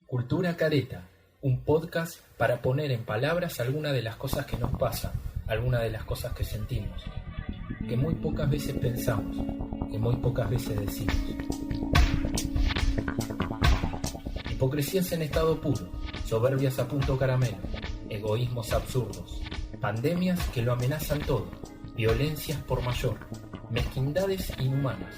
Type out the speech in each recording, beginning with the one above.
Cultura Careta, un podcast para poner en palabras algunas de las cosas que nos pasan, algunas de las cosas que sentimos, que muy pocas veces pensamos, que muy pocas veces decimos. Hipocresías en estado puro, soberbias a punto caramelo, egoísmos absurdos, pandemias que lo amenazan todo, violencias por mayor, mezquindades inhumanas,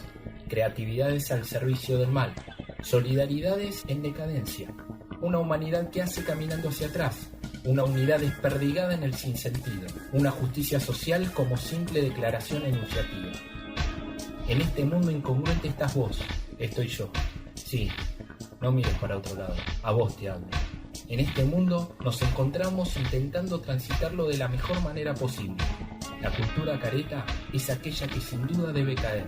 creatividades al servicio del mal, solidaridades en decadencia, una humanidad que hace caminando hacia atrás, una unidad desperdigada en el sinsentido, una justicia social como simple declaración enunciativa. En este mundo incongruente estás vos, estoy yo. Sí, no mires para otro lado, a vos te hablo. En este mundo nos encontramos intentando transitarlo de la mejor manera posible. La cultura careta es aquella que sin duda debe caer.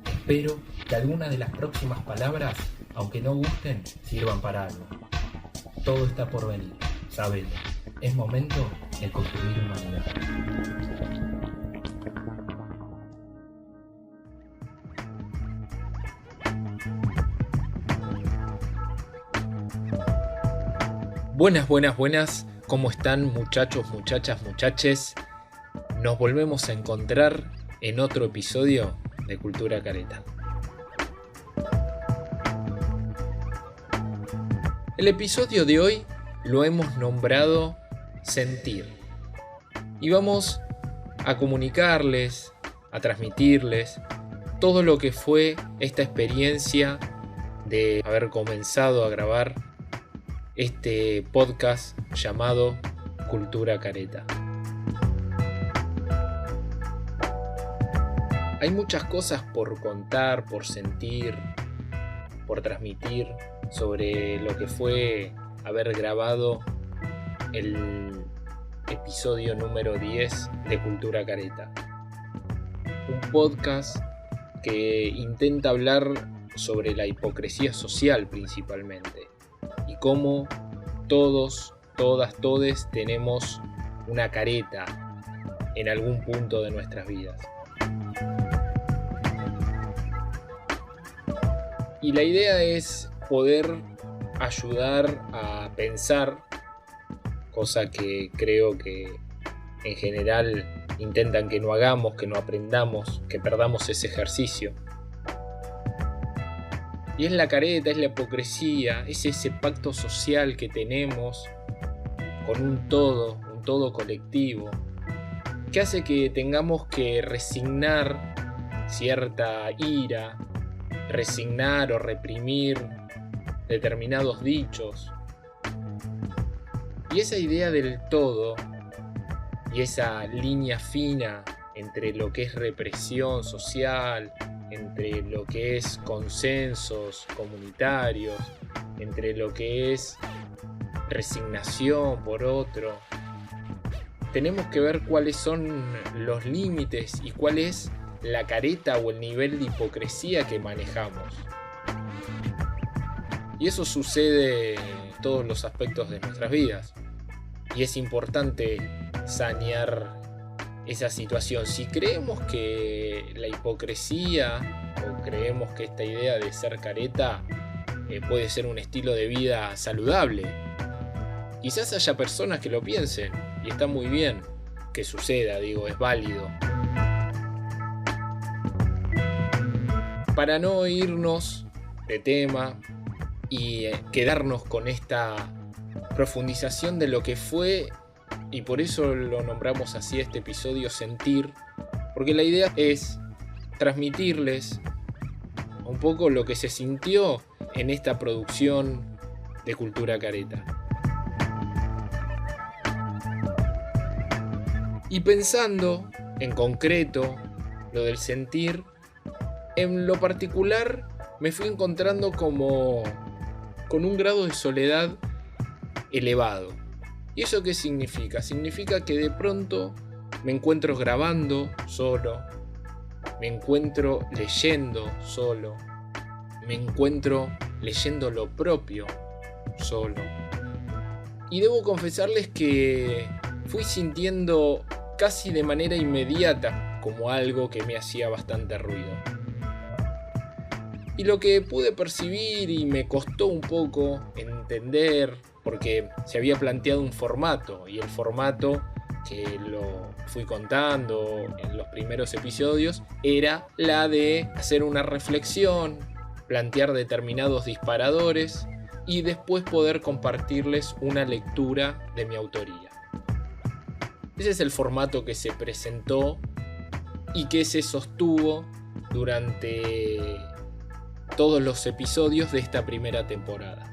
Espero que algunas de las próximas palabras, aunque no gusten, sirvan para algo. Todo está por venir, sabelo. Es momento de construir humanidad. Buenas. ¿Cómo están, muchachos, muchachas, muchaches? Nos volvemos a encontrar en otro episodio de Cultura Careta. El episodio de hoy lo hemos nombrado Sentir. Y vamos a comunicarles, a transmitirles todo lo que fue esta experiencia de haber comenzado a grabar este podcast llamado Cultura Careta. Hay muchas cosas por contar, por sentir, por transmitir sobre lo que fue haber grabado el episodio número 10 de Cultura Careta. Un podcast que intenta hablar sobre la hipocresía social principalmente y cómo todos, todas, todes tenemos una careta en algún punto de nuestras vidas. Y la idea es poder ayudar a pensar, cosa que creo que en general intentan que no hagamos, que no aprendamos, que perdamos ese ejercicio. Y es la careta, es la hipocresía, es ese pacto social que tenemos con un todo colectivo, que hace que tengamos que resignar cierta ira, resignar o reprimir determinados dichos. Y esa idea del todo y esa línea fina entre lo que es represión social, entre lo que es consensos comunitarios, entre lo que es resignación por otro, tenemos que ver cuáles son los límites y cuál es la careta o el nivel de hipocresía que manejamos. Y eso sucede en todos los aspectos de nuestras vidas. Y es importante sanear esa situación. Si creemos que la hipocresía o creemos que esta idea de ser careta puede ser un estilo de vida saludable, quizás haya personas que lo piensen y está muy bien que suceda, es válido. Para no irnos de tema y quedarnos con esta profundización de lo que fue, y por eso lo nombramos así este episodio, Sentir, porque la idea es transmitirles un poco lo que se sintió en esta producción de Cultura Careta. Y pensando en concreto lo del sentir, en lo particular me fui encontrando como con un grado de soledad elevado. ¿Y eso qué significa? Significa que de pronto me encuentro grabando solo, me encuentro leyendo solo, me encuentro leyendo lo propio solo. Y debo confesarles que fui sintiendo casi de manera inmediata como algo que me hacía bastante ruido. Y lo que pude percibir y me costó un poco entender, porque se había planteado un formato, y el formato que lo fui contando en los primeros episodios era la de hacer una reflexión, plantear determinados disparadores y después poder compartirles una lectura de mi autoría. Ese es el formato que se presentó y que se sostuvo durante todos los episodios de esta primera temporada.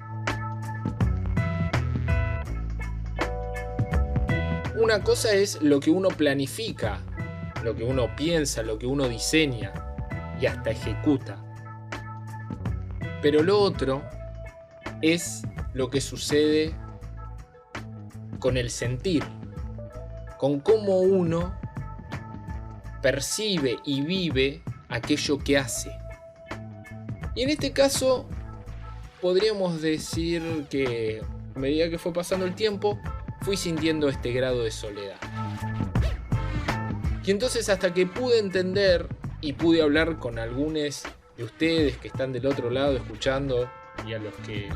Una cosa es lo que uno planifica, lo que uno piensa, lo que uno diseña y hasta ejecuta. Pero lo otro es lo que sucede con el sentir, con cómo uno percibe y vive aquello que hace. Y en este caso podríamos decir que a medida que fue pasando el tiempo fui sintiendo este grado de soledad. Y entonces hasta que pude entender y pude hablar con algunos de ustedes que están del otro lado escuchando, y a los que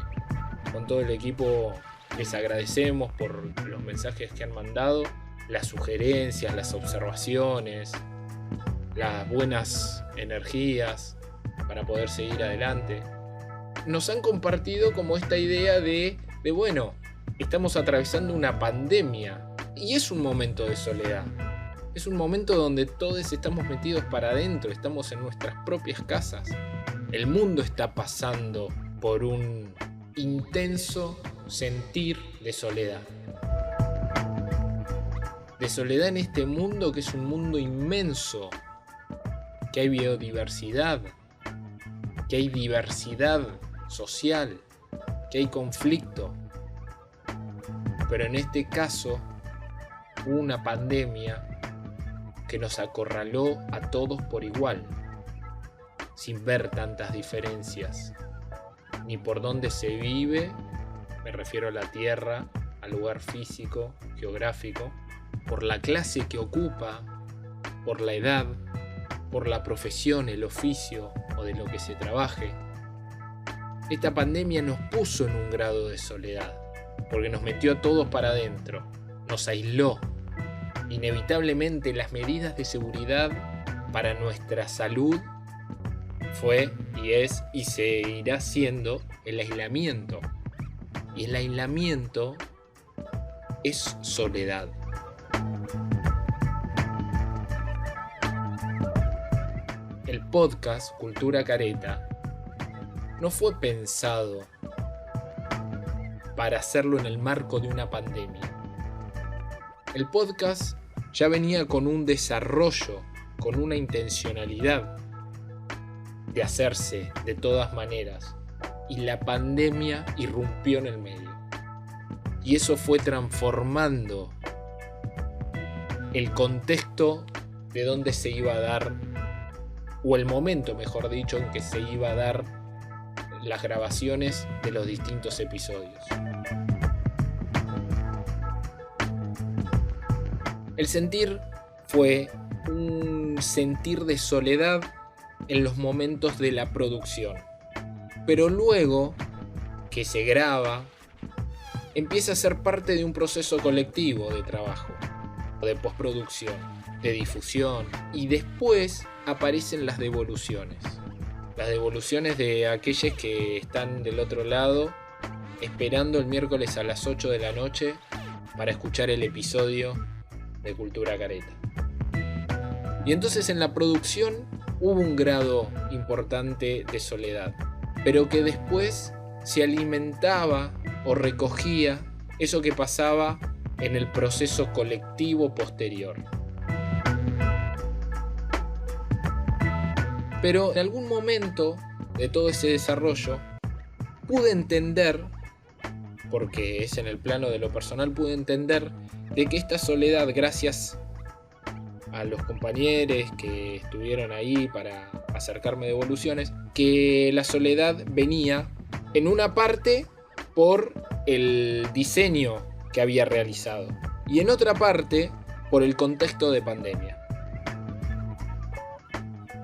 con todo el equipo les agradecemos por los mensajes que han mandado, las sugerencias, las observaciones, las buenas energías para poder seguir adelante. Nos han compartido como esta idea de bueno, estamos atravesando una pandemia y es un momento de soledad. Es un momento donde todos estamos metidos para adentro, estamos en nuestras propias casas. El mundo está pasando por un intenso sentir de soledad. De soledad en este mundo que es un mundo inmenso, que hay biodiversidad, que hay diversidad social, que hay conflicto. Pero en este caso hubo una pandemia que nos acorraló a todos por igual, sin ver tantas diferencias, ni por dónde se vive, me refiero a la tierra, al lugar físico, geográfico, por la clase que ocupa, por la edad, por la profesión, el oficio o de lo que se trabaje. Esta pandemia nos puso en un grado de soledad, porque nos metió a todos para adentro, nos aisló. Inevitablemente las medidas de seguridad para nuestra salud fue y es y seguirá siendo el aislamiento. Y el aislamiento es soledad. El podcast Cultura Careta no fue pensado para hacerlo en el marco de una pandemia. El podcast ya venía con un desarrollo, con una intencionalidad de hacerse de todas maneras, y la pandemia irrumpió en el medio. Y eso fue transformando el contexto de donde se iba a dar, o el momento, mejor dicho, en que se iba a dar las grabaciones de los distintos episodios. El sentir fue un sentir de soledad en los momentos de la producción. Pero luego que se graba, empieza a ser parte de un proceso colectivo de trabajo, de postproducción, de difusión, y después aparecen las devoluciones. Las devoluciones de aquellos que están del otro lado esperando el miércoles a las 8 de la noche para escuchar el episodio de Cultura Careta. Y entonces en la producción hubo un grado importante de soledad, pero que después se alimentaba o recogía eso que pasaba en el proceso colectivo posterior. Pero en algún momento de todo ese desarrollo pude entender, porque es en el plano de lo personal, pude entender de que esta soledad, gracias a los compañeros que estuvieron ahí para acercarme devoluciones, que la soledad venía en una parte por el diseño que había realizado y en otra parte por el contexto de pandemia.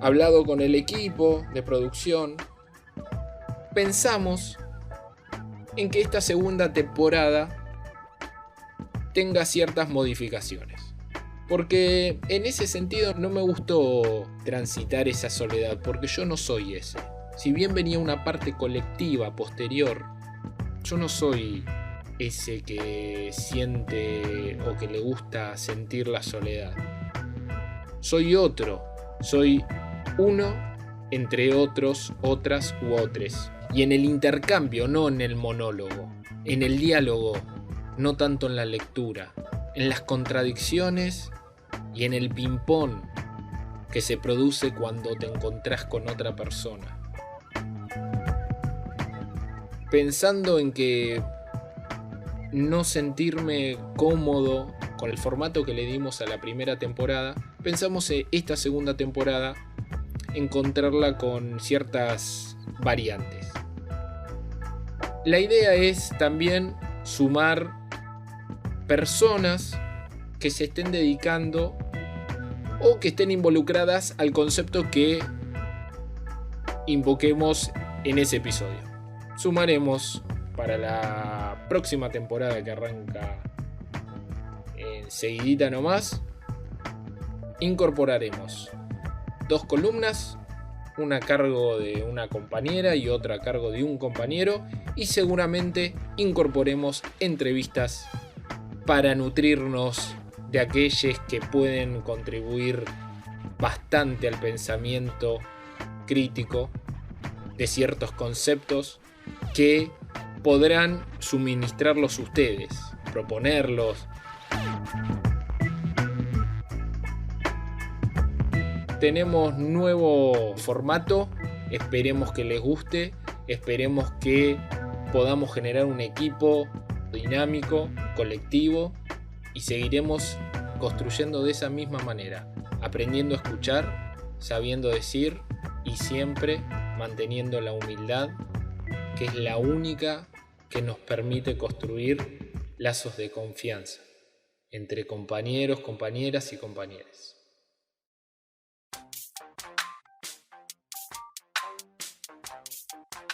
Hablado con el equipo de producción, pensamos en que esta segunda temporada tenga ciertas modificaciones. Porque en ese sentido no me gustó transitar esa soledad, porque yo no soy ese. Si bien venía una parte colectiva posterior, yo no soy ese que siente o que le gusta sentir la soledad. Soy otro, soy uno entre otros, otras u otros. Y en el intercambio, no en el monólogo, en el diálogo, no tanto en la lectura, en las contradicciones y en el ping-pong que se produce cuando te encontrás con otra persona. Pensando en que no sentirme cómodo con el formato que le dimos a la primera temporada, pensamos en esta segunda temporada encontrarla con ciertas variantes. La idea es también sumar personas que se estén dedicando o que estén involucradas al concepto que invoquemos en ese episodio. Sumaremos para la próxima temporada que arranca enseguidita nomás, incorporaremos 2 columnas, una a cargo de una compañera y otra a cargo de un compañero, y seguramente incorporemos entrevistas para nutrirnos de aquellos que pueden contribuir bastante al pensamiento crítico de ciertos conceptos que podrán suministrarlos ustedes, proponerlos. Tenemos nuevo formato, esperemos que les guste, esperemos que podamos generar un equipo dinámico, colectivo, y seguiremos construyendo de esa misma manera, aprendiendo a escuchar, sabiendo decir y siempre manteniendo la humildad, que es la única que nos permite construir lazos de confianza entre compañeros, compañeras y compañeros.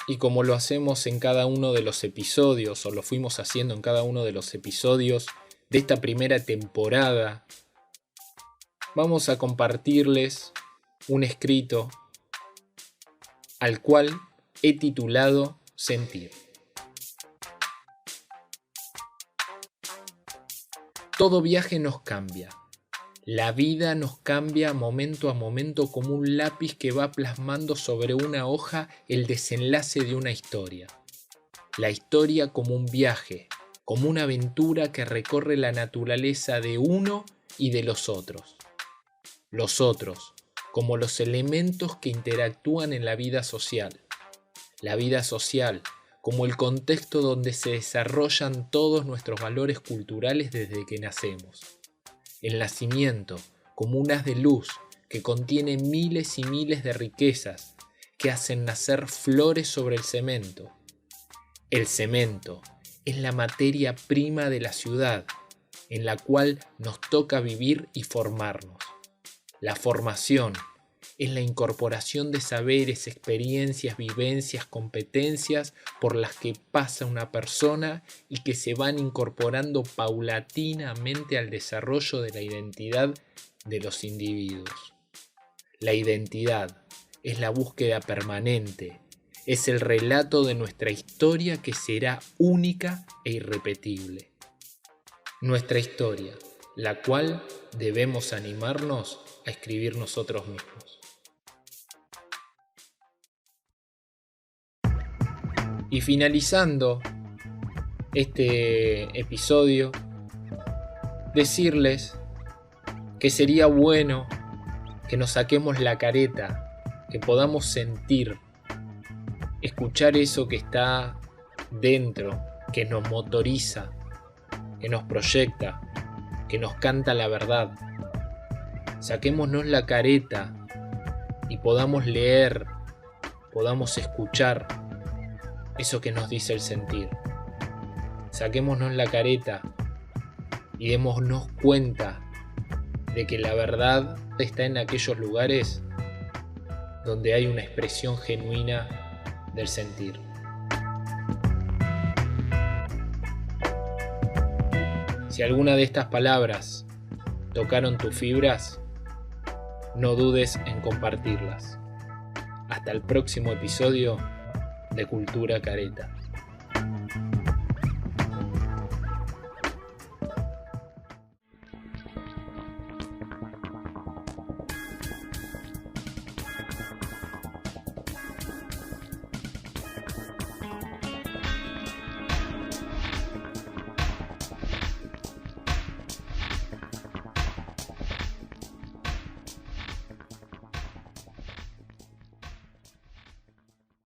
Y como lo hacemos en cada uno de los episodios, o lo fuimos haciendo en cada uno de los episodios de esta primera temporada, vamos a compartirles un escrito al cual he titulado Sentir. Todo viaje nos cambia. La vida nos cambia a momento como un lápiz que va plasmando sobre una hoja el desenlace de una historia. La historia como un viaje, como una aventura que recorre la naturaleza de uno y de los otros. Los otros, como los elementos que interactúan en la vida social. La vida social, como el contexto donde se desarrollan todos nuestros valores culturales desde que nacemos. El nacimiento, como un haz de luz que contiene miles y miles de riquezas que hacen nacer flores sobre el cemento. El cemento es la materia prima de la ciudad, en la cual nos toca vivir y formarnos. La formación es la incorporación de saberes, experiencias, vivencias, competencias por las que pasa una persona y que se van incorporando paulatinamente al desarrollo de la identidad de los individuos. La identidad es la búsqueda permanente, es el relato de nuestra historia que será única e irrepetible. Nuestra historia, la cual debemos animarnos a escribir nosotros mismos. Y finalizando este episodio, decirles que sería bueno que nos saquemos la careta, que podamos sentir, escuchar eso que está dentro, que nos motoriza, que nos proyecta, que nos canta la verdad. Saquémonos la careta y podamos leer, podamos escuchar eso que nos dice el sentir. Saquémonos la careta y démonos cuenta de que la verdad está en aquellos lugares donde hay una expresión genuina del sentir. Si alguna de estas palabras tocaron tus fibras, no dudes en compartirlas. Hasta el próximo episodio de Cultura Careta.